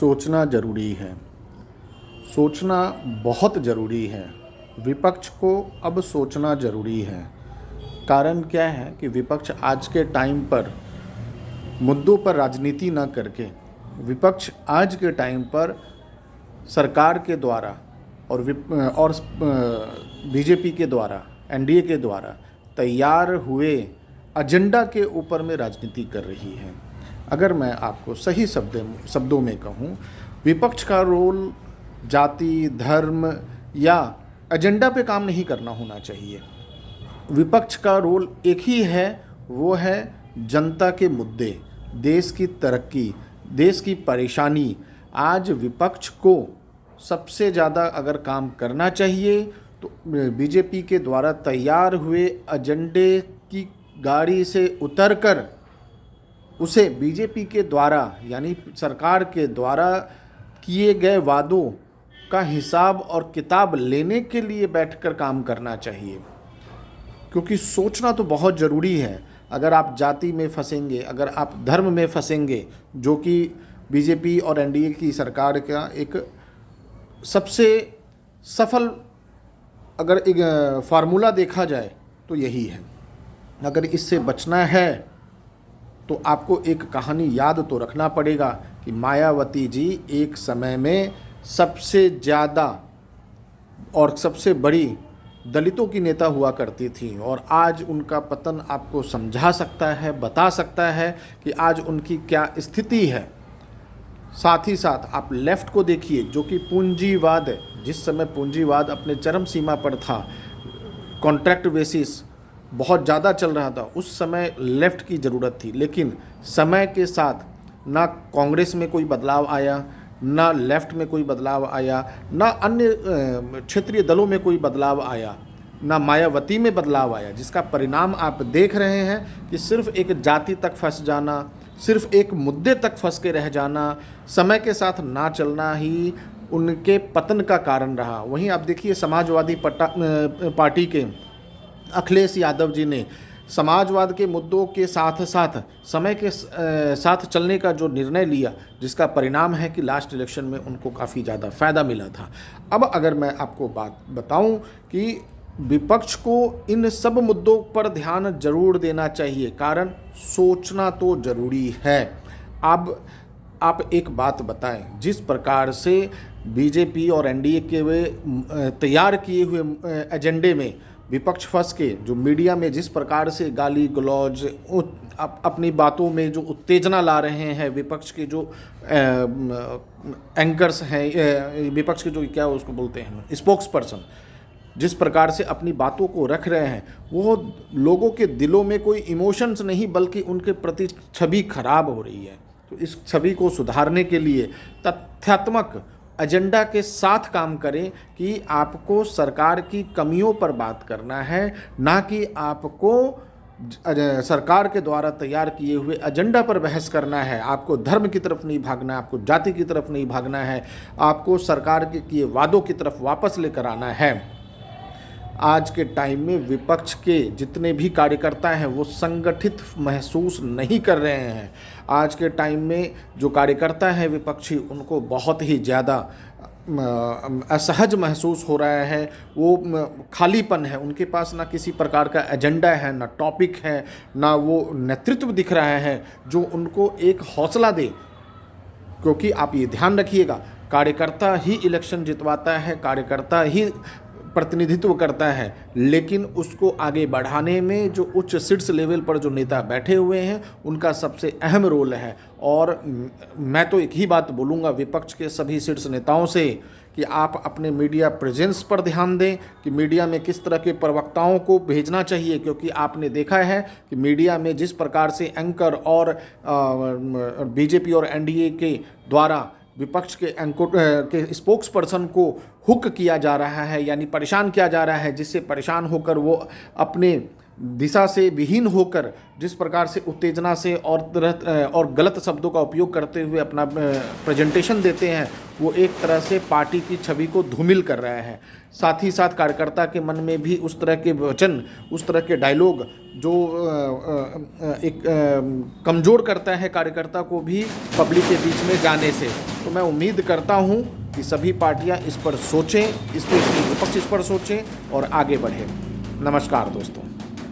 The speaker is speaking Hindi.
सोचना ज़रूरी है। सोचना बहुत ज़रूरी है। विपक्ष को अब सोचना ज़रूरी है। कारण क्या है कि विपक्ष आज के टाइम पर मुद्दों पर राजनीति न करके विपक्ष आज के टाइम पर सरकार के द्वारा और बीजेपी के द्वारा, एनडीए के द्वारा तैयार हुए एजेंडा के ऊपर में राजनीति कर रही है। अगर मैं आपको सही शब्दों में कहूँ, विपक्ष का रोल जाति, धर्म या एजेंडा पे काम नहीं करना होना चाहिए। विपक्ष का रोल एक ही है, वो है जनता के मुद्दे, देश की तरक्की, देश की परेशानी। आज विपक्ष को सबसे ज़्यादा अगर काम करना चाहिए तो बीजेपी के द्वारा तैयार हुए एजेंडे की गाड़ी से उतरकर उसे बीजेपी के द्वारा यानी सरकार के द्वारा किए गए वादों का हिसाब और किताब लेने के लिए बैठकर काम करना चाहिए। क्योंकि सोचना तो बहुत ज़रूरी है। अगर आप जाति में फंसेंगे, अगर आप धर्म में फंसेंगे, जो कि बीजेपी और एनडीए की सरकार का एक सबसे सफल अगर एक फार्मूला देखा जाए तो यही है। अगर इससे बचना है तो आपको एक कहानी याद तो रखना पड़ेगा कि मायावती जी एक समय में सबसे ज़्यादा और सबसे बड़ी दलितों की नेता हुआ करती थी, और आज उनका पतन आपको समझा सकता है, बता सकता है कि आज उनकी क्या स्थिति है। साथ ही साथ आप लेफ़्ट को देखिए, जो कि पूंजीवाद, जिस समय पूंजीवाद अपने चरम सीमा पर था, कॉन्ट्रैक्ट बेसिस बहुत ज़्यादा चल रहा था, उस समय लेफ़्ट की ज़रूरत थी। लेकिन समय के साथ ना कांग्रेस में कोई बदलाव आया, ना लेफ़्ट में कोई बदलाव आया, ना अन्य क्षेत्रीय दलों में कोई बदलाव आया, ना मायावती में बदलाव आया, जिसका परिणाम आप देख रहे हैं कि सिर्फ एक जाति तक फंस जाना, सिर्फ एक मुद्दे तक फंस के रह जाना, समय के साथ ना चलना ही उनके पतन का कारण रहा। वहीं आप देखिए समाजवादी पार्टी के अखिलेश यादव जी ने समाजवाद के मुद्दों के साथ साथ समय के साथ चलने का जो निर्णय लिया, जिसका परिणाम है कि लास्ट इलेक्शन में उनको काफ़ी ज़्यादा फ़ायदा मिला था। अब अगर मैं आपको बात बताऊं कि विपक्ष को इन सब मुद्दों पर ध्यान जरूर देना चाहिए, कारण सोचना तो ज़रूरी है। अब आप एक बात बताएं, जिस प्रकार से बीजेपी और एनडीए के वे तैयार किए हुए एजेंडे में विपक्ष फंस के जो मीडिया में जिस प्रकार से गाली गलौज अपनी बातों में जो उत्तेजना ला रहे हैं, विपक्ष के जो एंकर्स हैं, विपक्ष के जो क्या उसको बोलते हैं स्पोक्स पर्सन, जिस प्रकार से अपनी बातों को रख रहे हैं, वो लोगों के दिलों में कोई इमोशंस नहीं बल्कि उनके प्रति छवि खराब हो रही है। तो इस छवि को सुधारने के लिए तथ्यात्मक एजेंडा के साथ काम करें कि आपको सरकार की कमियों पर बात करना है, ना कि आपको सरकार के द्वारा तैयार किए हुए एजेंडा पर बहस करना है। आपको धर्म की तरफ नहीं भागना है, आपको जाति की तरफ नहीं भागना है, आपको सरकार के किए वादों की तरफ वापस लेकर आना है। आज के टाइम में विपक्ष के जितने भी कार्यकर्ता हैं वो संगठित महसूस नहीं कर रहे हैं। आज के टाइम में जो कार्यकर्ता हैं विपक्षी, उनको बहुत ही ज़्यादा असहज महसूस हो रहा है। वो खालीपन है, उनके पास ना किसी प्रकार का एजेंडा है, ना टॉपिक है, ना वो नेतृत्व दिख रहा है जो उनको एक हौसला दे। क्योंकि आप ये ध्यान रखिएगा, कार्यकर्ता ही इलेक्शन जितवाता है, कार्यकर्ता ही प्रतिनिधित्व करता है, लेकिन उसको आगे बढ़ाने में जो उच्च शीर्ष लेवल पर जो नेता बैठे हुए हैं उनका सबसे अहम रोल है। और मैं तो एक ही बात बोलूँगा विपक्ष के सभी शीर्ष नेताओं से कि आप अपने मीडिया प्रेजेंस पर ध्यान दें कि मीडिया में किस तरह के प्रवक्ताओं को भेजना चाहिए। क्योंकि आपने देखा है कि मीडिया में जिस प्रकार से एंकर और बीजेपी और एनडीए के द्वारा विपक्ष के स्पोक्स पर्सन को हुक किया जा रहा है, यानी परेशान किया जा रहा है, जिससे परेशान होकर वो अपने दिशा से विहीन होकर जिस प्रकार से उत्तेजना से और गलत शब्दों का उपयोग करते हुए अपना प्रेजेंटेशन देते हैं, वो एक तरह से पार्टी की छवि को धूमिल कर रहा है। साथ ही साथ कार्यकर्ता के मन में भी उस तरह के वचन, उस तरह के डायलॉग जो एक कमज़ोर करता है कार्यकर्ता को भी पब्लिक के बीच में जाने से। तो मैं उम्मीद करता हूँ कि सभी पार्टियाँ इस पर सोचें, स्पेशली विपक्ष इस पर सोचें और आगे बढ़ें। नमस्कार दोस्तों।